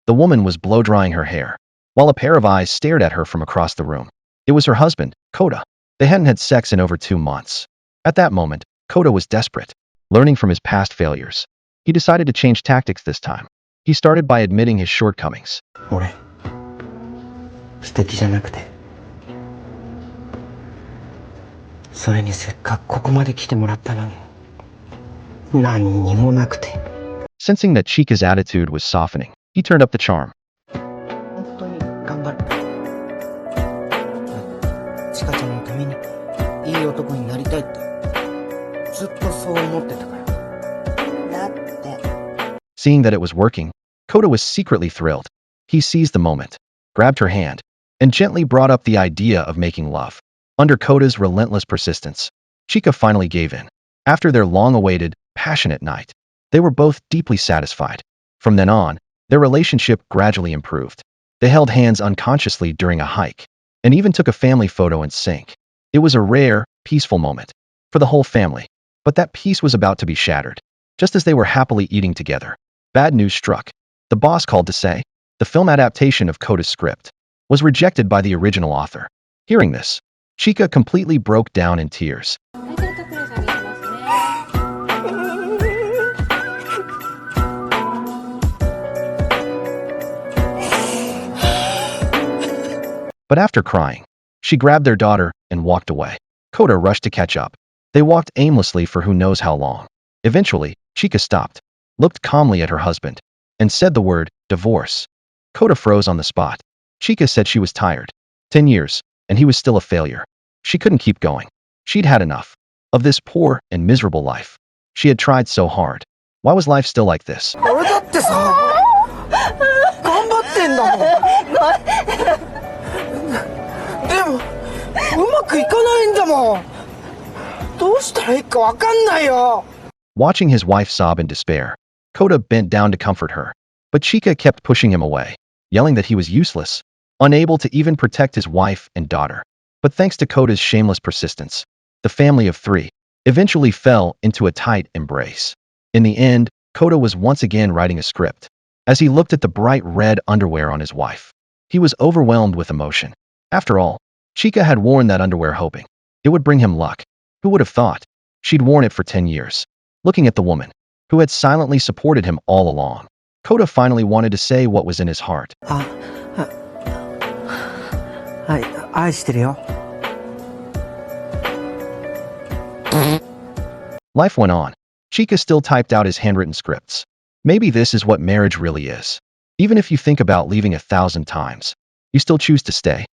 The woman was blow-drying her hair, while a pair of eyes stared at her from across the room. It was her husband, Kota. They hadn't had sex in over 2 months. At that moment, Kota was desperate. Learning from his past failures, he decided to change tactics this time. He started by admitting his shortcomings. 俺、素敵じゃなくて。それにせっかくここまで来てもらったのに、何にもなくて。Sensing that Chika's attitude was softening, he turned up the charm. 本当に頑張る。チカちゃんのためにいい男になりたいって、ずっとそう思ってたから。だって。Seeing that it was working, Kota was secretly thrilled. He seized the moment, grabbed her hand, and gently brought up the idea of making love. Under Kota's relentless persistence, Chika finally gave in. After their long-awaited, passionate night, they were both deeply satisfied. From then on, their relationship gradually improved. They held hands unconsciously during a hike, and even took a family photo in sync. It was a rare, peaceful moment for the whole family. But that peace was about to be shattered. Just as they were happily eating together, bad news struck. The boss called to say the film adaptation of Kota's script was rejected by the original author. Hearing this, Chika completely broke down in tears. But after crying, she grabbed their daughter and walked away. Kota rushed to catch up. They walked aimlessly for who knows how long. Eventually, Chika stopped, looked calmly at her husband, and said the word, divorce. Kota froze on the spot. Chika said she was tired. 10 years, and he was still a failure. She couldn't keep going. She'd had enough of this poor and miserable life. She had tried so hard. Why was life still like this? 俺だってさ、頑張ってんだもん。でも、うまくいかないんだもん。どうしたらいいかわかんないよ。Watching his wife sob in despair, Kota bent down to comfort her. But Chika kept pushing him away, yelling that he was useless, unable to even protect his wife and daughter. But thanks to Kota's shameless persistence, the family of 3 eventually fell into a tight embrace. In the end, Kota was once again writing a script. As he looked at the bright red underwear on his wife, he was overwhelmed with emotion. After all, Chika had worn that underwear hoping it would bring him luck. Who would have thought? She'd worn it for 10 years. Looking at the woman, who had silently supported him all along, Kota finally wanted to say what was in his heart. はい、愛してるよ。Life went on. Chika still typed out his handwritten scripts. Maybe this is what marriage really is. Even if you think about leaving 1,000 times, you still choose to stay.